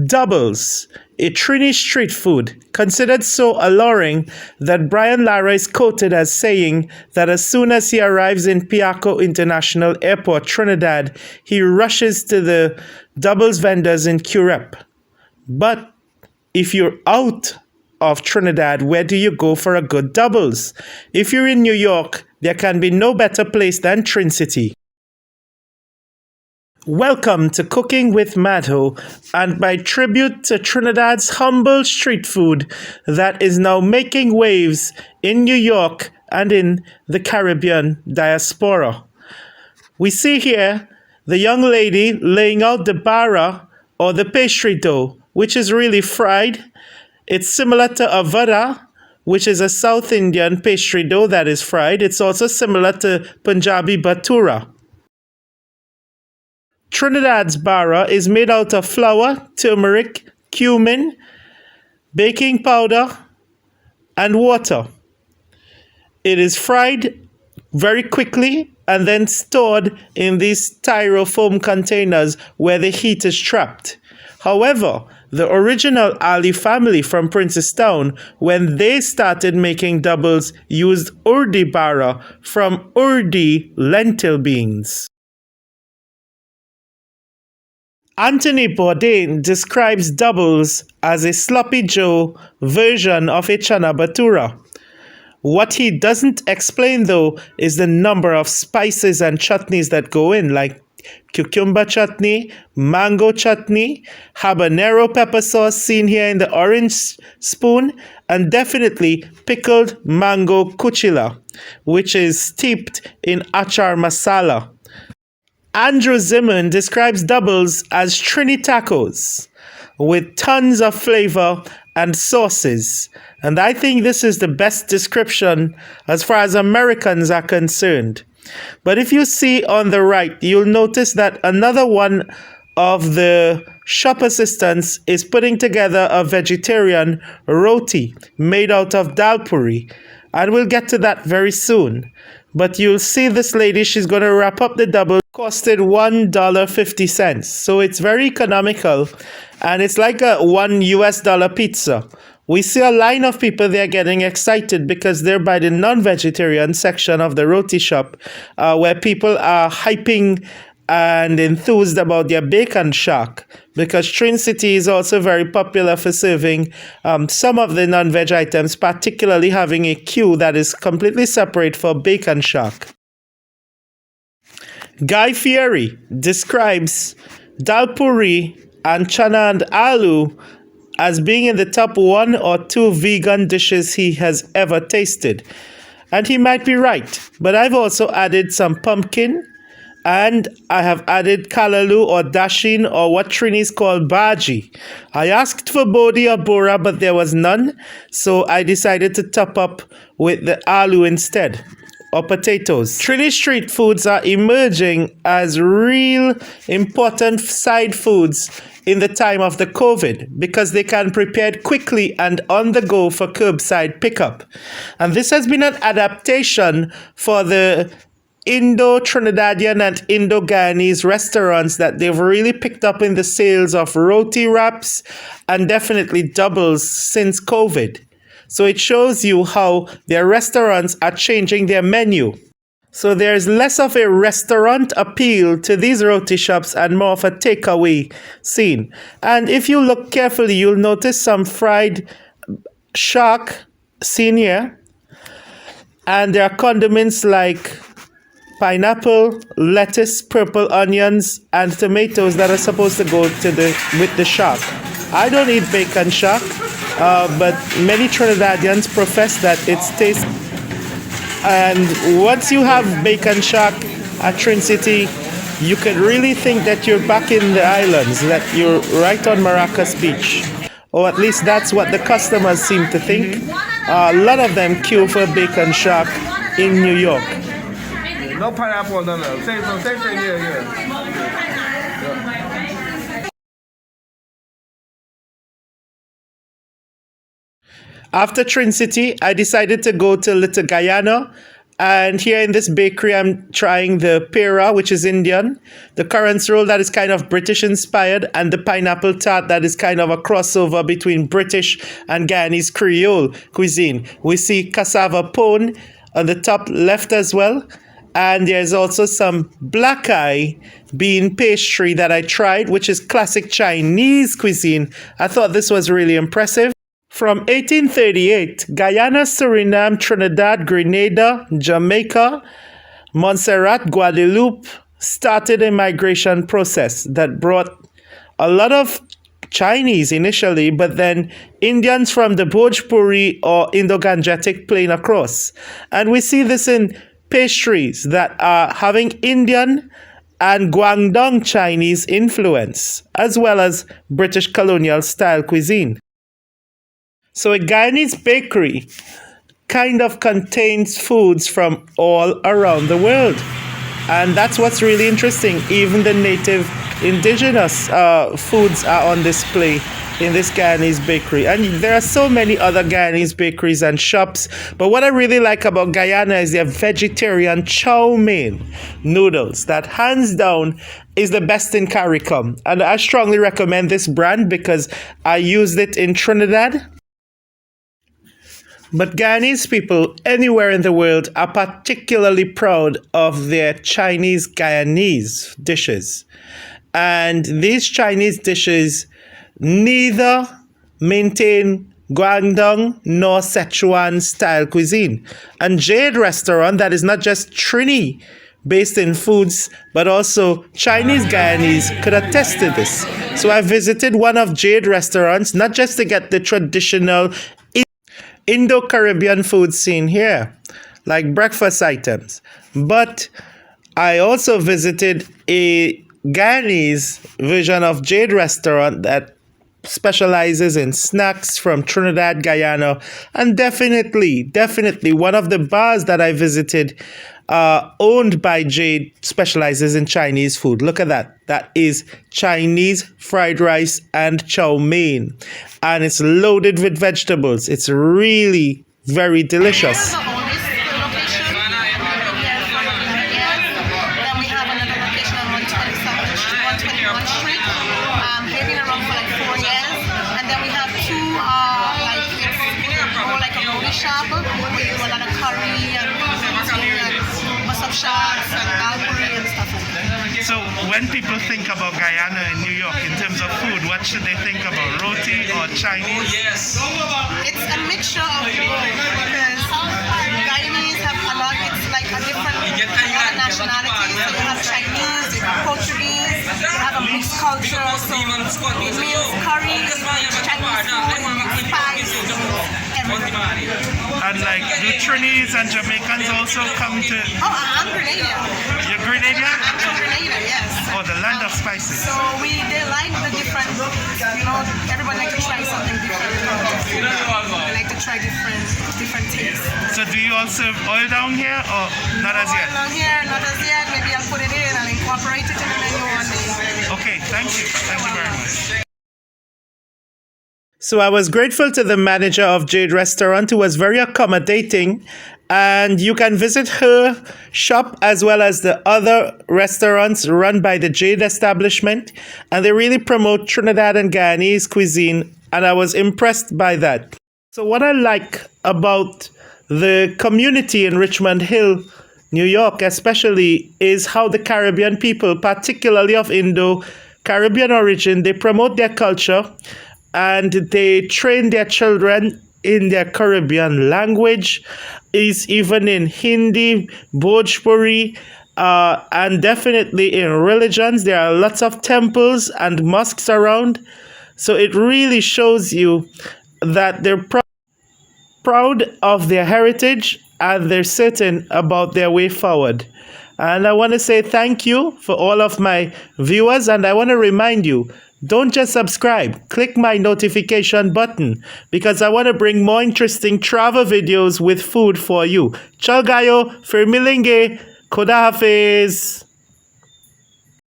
Doubles, a Trini street food, considered so alluring that Brian Lara is quoted as saying that as soon as he arrives in Piarco International Airport, Trinidad, he rushes to the doubles vendors in Curep. But if you're out of Trinidad, where do you go for a good doubles? If you're in New York, there can be no better place than Triniciti. Welcome to Cooking with Madho, and my tribute to Trinidad's humble street food that is now making waves in New York and in the Caribbean diaspora. We see here the young lady laying out the bara or the pastry dough, which is really fried. It's similar to a vada, which is a South Indian pastry dough that is fried. It's also similar to Punjabi bhatura. Trinidad's bara is made out of flour, turmeric, cumin, baking powder, and water. It is fried very quickly and then stored in these styrofoam containers where the heat is trapped. However, the original Ali family from Princestown, when they started making doubles, used urdi bara from urdi lentil beans. Anthony Bourdain describes doubles as a sloppy Joe version of a chana bhatura. What he doesn't explain, though, is the number of spices and chutneys that go in, like cucumber chutney, mango chutney, habanero pepper sauce seen here in the orange spoon, and definitely pickled mango kuchila, which is steeped in achar masala. Andrew Zimmern describes doubles as Trini tacos with tons of flavor and sauces. And I think this is the best description as far as Americans are concerned. But if you see on the right, you'll notice that another one of the shop assistants is putting together a vegetarian roti made out of dal puri. And we'll get to that very soon. But you'll see this lady, she's going to wrap up the double. Costed $1.50. So it's very economical. And it's like a $1 pizza. We see a line of people there getting excited because they're by the non-vegetarian section of the roti shop, where people are hyping and enthused about their bacon shack, because Triniciti is also very popular for serving some of the non-veg items, particularly having a queue that is completely separate for bacon shack. Guy Fieri describes dal puri and chana and aloo as being in the top 1 or 2 vegan dishes he has ever tasted. And he might be right, but I've also added some pumpkin, and I have added kalaloo or dashin, or what Trinis call bhaji. I asked for bodi or bora, but there was none, so I decided to top up with the aloo instead, or potatoes. Trini street foods are emerging as real important side foods in the time of the COVID, because they can be prepared quickly and on the go for curbside pickup. And this has been an adaptation for the Indo-Trinidadian and Indo-Guyanese restaurants that they've really picked up in the sales of roti wraps and definitely doubles since COVID. So it shows you how their restaurants are changing their menu. So there's less of a restaurant appeal to these roti shops and more of a takeaway scene. And if you look carefully, you'll notice some fried shark seen here. And there are condiments like pineapple, lettuce, purple onions, and tomatoes that are supposed to go with the shark. I don't eat bacon shark, but many Trinidadians profess that it's tasty. And once you have bacon shark at Triniciti, you can really think that you're back in the islands, that you're right on Maracas Beach. Or at least that's what the customers seem to think. A lot of them queue for bacon shark in New York. No pineapple, no. Same thing here. After Triniciti, I decided to go to Little Guyana And here in this bakery, I'm trying the pera, which is Indian, the currants roll that is kind of British inspired, and the pineapple tart that is kind of a crossover between British and Guyanese Creole cuisine. We see cassava pone on the top left as well. And there's also some black eye bean pastry that I tried, which is classic Chinese cuisine. I thought this was really impressive. From 1838, Guyana, Suriname, Trinidad, Grenada, Jamaica, Montserrat, Guadeloupe started a migration process that brought a lot of Chinese initially, but then Indians from the Bhojpuri or Indo-Gangetic plain across. And we see this in pastries that are having Indian and Guangdong Chinese influence, as well as British colonial style cuisine. So a Guyanese bakery kind of contains foods from all around the world. And that's what's really interesting. Even the native indigenous foods are on display in this Guyanese bakery. And there are so many other Guyanese bakeries and shops. But what I really like about Guyana is their vegetarian Chowmein noodles that hands down is the best in CARICOM. And I strongly recommend this brand because I used it in Trinidad. But Guyanese people anywhere in the world are particularly proud of their Chinese Guyanese dishes. And these Chinese dishes neither maintain Guangdong nor Sichuan style cuisine. And Jade restaurant that is not just Trini based in foods, but also Chinese Guyanese could attest to this. So I visited one of Jade restaurants, not just to get the traditional Indo-Caribbean food scene here, like breakfast items. But I also visited a Guyanese version of Jade restaurant that specializes in snacks from Trinidad, Guyana, and definitely one of the bars that I visited owned by Jade specializes in Chinese food. Look at that. That is Chinese fried rice and chow mein. And it's loaded with vegetables. It's really very delicious. Then we have another location on 121 Street. They've been around for like 4 years. And then we have two more like a roti shop where we do a lot of curry and masab shots and dal puri and stuff like that. So when people think about Guyana and New York in terms of food, what should they think about? Roti or Chinese? It's a mixture of both because Guyanese have a lot, it's like a different nationalities. So you have Chinese, you have Portuguese, you have a mixed culture. So it means curry, Chinese food, spice, everything. And like, do Trinis and Jamaicans also come to... Oh, I'm Grenadian. You're Grenadian? I'm from Grenada, yes. Oh, the land of spices. So they like the different, everybody like to try something different. They like to try different tastes. So do you all serve oil down here or not as yet? Not here, not as yet. Maybe I'll put it in, I'll incorporate it in the menu one day. Okay, thank you. Thank you very much. So I was grateful to the manager of Jade Restaurant who was very accommodating, and you can visit her shop as well as the other restaurants run by the Jade establishment, and they really promote Trinidad and Guyanese cuisine, and I was impressed by that. So what I like about the community in Richmond Hill, New York especially, is how the Caribbean people, particularly of Indo-Caribbean origin, they promote their culture and they train their children in their Caribbean language, is even in Hindi, Bhojpuri, and definitely in religions. There are lots of temples and mosques around. So it really shows you that they're proud of their heritage and they're certain about their way forward. And I want to say thank you for all of my viewers, and I want to remind you, don't just subscribe, click my notification button because I want to bring more interesting travel videos with food for you. Ciao gayo, Fermilinge, Koda Hafiz.